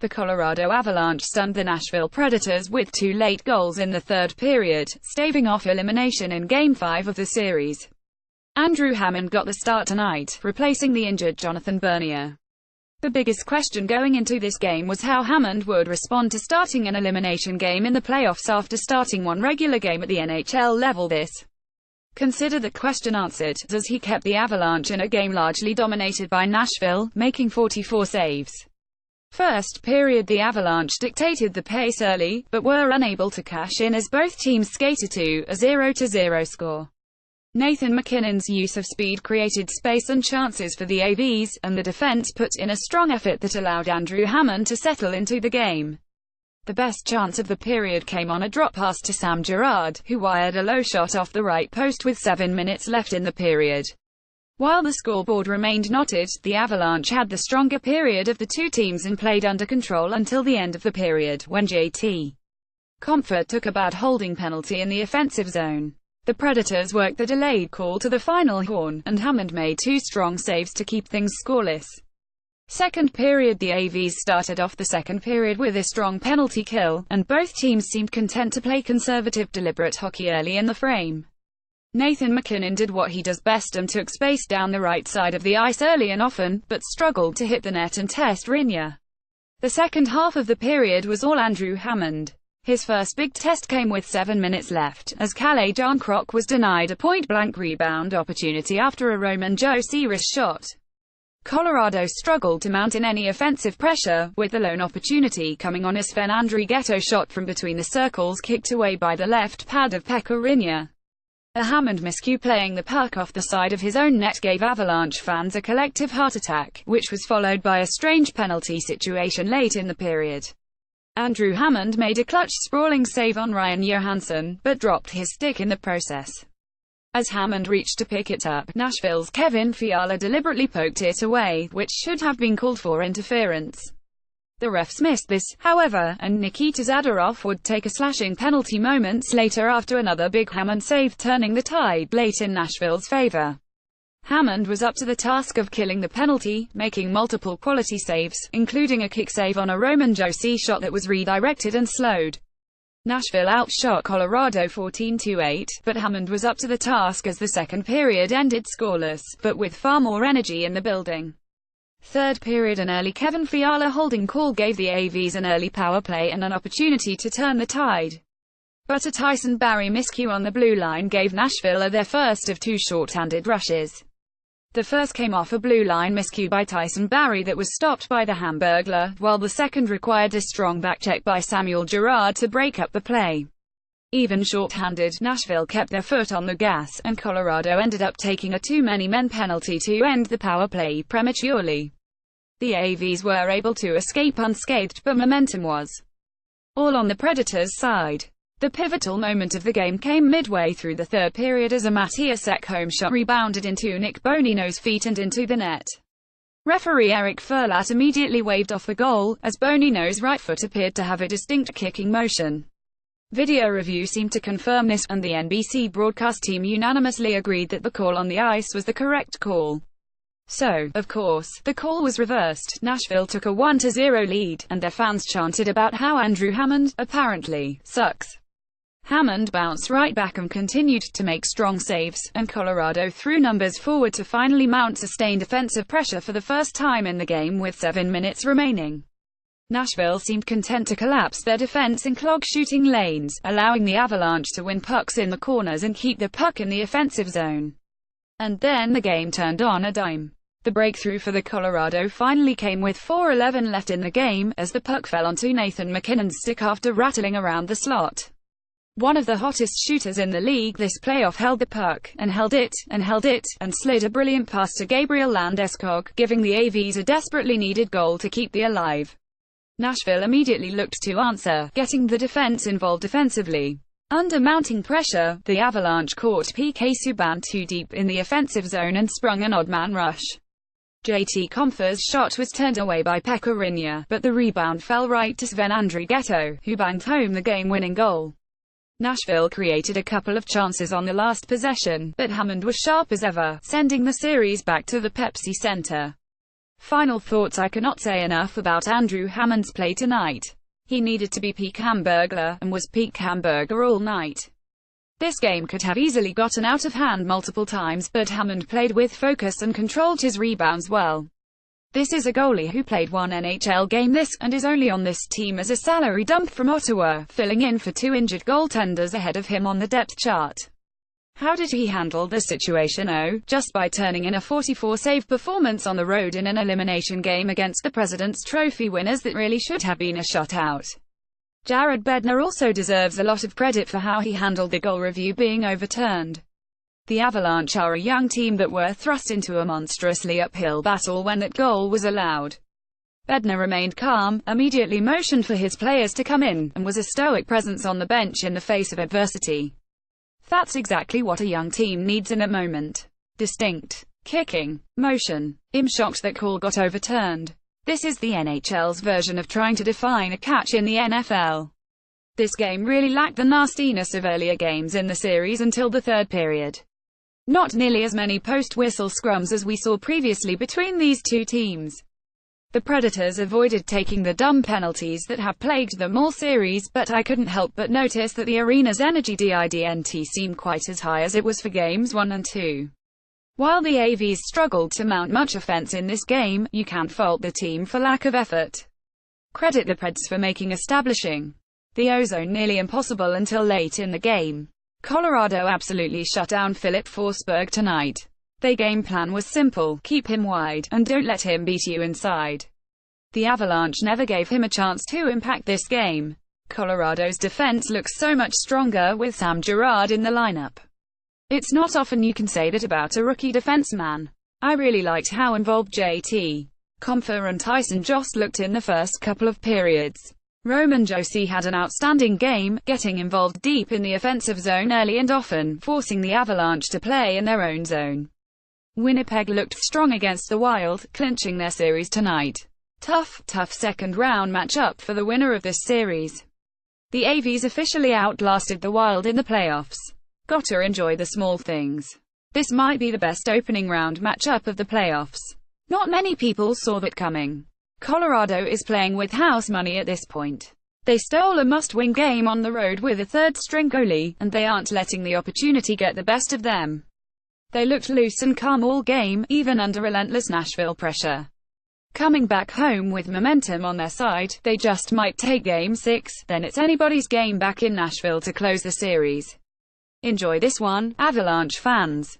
The Colorado Avalanche stunned the Nashville Predators with 2 late goals in the third period, staving off elimination in Game 5 of the series. Andrew Hammond got the start tonight, replacing the injured Jonathan Bernier. The biggest question going into this game was how Hammond would respond to starting an elimination game in the playoffs after starting one regular game at the NHL level. Consider the question answered, as he kept the Avalanche in a game largely dominated by Nashville, making 44 saves. First period, the Avalanche dictated the pace early, but were unable to cash in as both teams skated to a 0-0 score. Nathan MacKinnon's use of speed created space and chances for the AVs, and the defense put in a strong effort that allowed Andrew Hammond to settle into the game. The best chance of the period came on a drop pass to Sam Girard, who wired a low shot off the right post with 7 minutes left in the period. While the scoreboard remained knotted, the Avalanche had the stronger period of the two teams and played under control until the end of the period, when JT Compher took a bad holding penalty in the offensive zone. The Predators worked the delayed call to the final horn, and Hammond made 2 strong saves to keep things scoreless. Second period, the AVs started off the second period with a strong penalty kill, and both teams seemed content to play conservative, deliberate hockey early in the frame. Nathan MacKinnon did what he does best and took space down the right side of the ice early and often, but struggled to hit the net and test Renier. The second half of the period was all Andrew Hammond. His first big test came with 7 minutes left, as Calle John Croc was denied a point-blank rebound opportunity after a Roman Josi wrist shot. Colorado struggled to mount in any offensive pressure, with the lone opportunity coming on a Sven Andrighetto shot from between the circles kicked away by the left pad of Pekka Renier. A Hammond miscue playing the puck off the side of his own net gave Avalanche fans a collective heart attack, which was followed by a strange penalty situation late in the period. Andrew Hammond made a clutch sprawling save on Ryan Johansson, but dropped his stick in the process. As Hammond reached to pick it up, Nashville's Kevin Fiala deliberately poked it away, which should have been called for interference. The refs missed this, however, and Nikita Zadorov would take a slashing penalty moments later after another big Hammond save, turning the tide late in Nashville's favor. Hammond was up to the task of killing the penalty, making multiple quality saves, including a kick save on a Roman Josi shot that was redirected and slowed. Nashville outshot Colorado 14-8, but Hammond was up to the task as the second period ended scoreless, but with far more energy in the building. Third period, an early Kevin Fiala holding call gave the AVs an early power play and an opportunity to turn the tide. But a Tyson Barrie miscue on the blue line gave Nashville their first of 2 short-handed rushes. The first came off a blue line miscue by Tyson Barrie that was stopped by the Hamburglar, while the second required a strong backcheck by Samuel Girard to break up the play. Even short-handed, Nashville kept their foot on the gas, and Colorado ended up taking a too-many-men penalty to end the power play prematurely. The AVs were able to escape unscathed, but momentum was all on the Predators' side. The pivotal moment of the game came midway through the third period as a Matthias Ekholm shot rebounded into Nick Bonino's feet and into the net. Referee Eric Furlat immediately waved off the goal, as Bonino's right foot appeared to have a distinct kicking motion. Video review seemed to confirm this, and the NBC broadcast team unanimously agreed that the call on the ice was the correct call. So, of course, the call was reversed. Nashville took a 1-0 lead, and their fans chanted about how Andrew Hammond, apparently, sucks. Hammond bounced right back and continued to make strong saves, and Colorado threw numbers forward to finally mount sustained offensive pressure for the first time in the game with 7 minutes remaining. Nashville seemed content to collapse their defense and clog shooting lanes, allowing the Avalanche to win pucks in the corners and keep the puck in the offensive zone. And then the game turned on a dime. The breakthrough for the Colorado finally came with 4:11 left in the game, as the puck fell onto Nathan MacKinnon's stick after rattling around the slot. One of the hottest shooters in the league this playoff held the puck, and held it, and slid a brilliant pass to Gabriel Landeskog, giving the AVs a desperately needed goal to keep them alive. Nashville immediately looked to answer, getting the defense involved defensively. Under mounting pressure, the Avalanche caught PK Subban too deep in the offensive zone and sprung an odd-man rush. JT Compher's shot was turned away by Pekka Renier, but the rebound fell right to Sven Andrighetto, who banged home the game-winning goal. Nashville created a couple of chances on the last possession, but Hammond was sharp as ever, sending the series back to the Pepsi Center. Final thoughts. I cannot say enough about Andrew Hammond's play tonight. He needed to be peak Hamburglar, and was peak Hamburger all night. This game could have easily gotten out of hand multiple times, but Hammond played with focus and controlled his rebounds well. This is a goalie who played one NHL game and is only on this team as a salary dump from Ottawa, filling in for two injured goaltenders ahead of him on the depth chart. How did he handle the situation? Oh, just by turning in a 44-save performance on the road in an elimination game against the President's Trophy winners that really should have been a shutout. Jared Bednar also deserves a lot of credit for how he handled the goal review being overturned. The Avalanche are a young team that were thrust into a monstrously uphill battle when that goal was allowed. Bednar remained calm, immediately motioned for his players to come in, and was a stoic presence on the bench in the face of adversity. That's exactly what a young team needs in a moment. Distinct kicking motion. I'm shocked that call got overturned. This is the NHL's version of trying to define a catch in the NFL. This game really lacked the nastiness of earlier games in the series until the third period. Not nearly as many post-whistle scrums as we saw previously between these two teams. The Predators avoided taking the dumb penalties that have plagued them all series, but I couldn't help but notice that the arena's energy didn't seem quite as high as it was for games 1 and 2. While the AVs struggled to mount much offense in this game, you can't fault the team for lack of effort. Credit the Preds for establishing the ozone nearly impossible until late in the game. Colorado absolutely shut down Philip Forsberg tonight. Their game plan was simple: keep him wide, and don't let him beat you inside. The Avalanche never gave him a chance to impact this game. Colorado's defense looks so much stronger with Sam Girard in the lineup. It's not often you can say that about a rookie defenseman. I really liked how involved JT Compher and Tyson Jost looked in the first couple of periods. Roman Josi had an outstanding game, getting involved deep in the offensive zone early and often forcing the Avalanche to play in their own zone. Winnipeg looked strong against the Wild, clinching their series tonight. Tough second-round matchup for the winner of this series. The AVs officially outlasted the Wild in the playoffs. Gotta enjoy the small things. This might be the best opening round matchup of the playoffs. Not many people saw that coming. Colorado is playing with house money at this point. They stole a must-win game on the road with a third-string goalie, and they aren't letting the opportunity get the best of them. They looked loose and calm all game, even under relentless Nashville pressure. Coming back home with momentum on their side, they just might take Game 6, then it's anybody's game back in Nashville to close the series. Enjoy this one, Avalanche fans.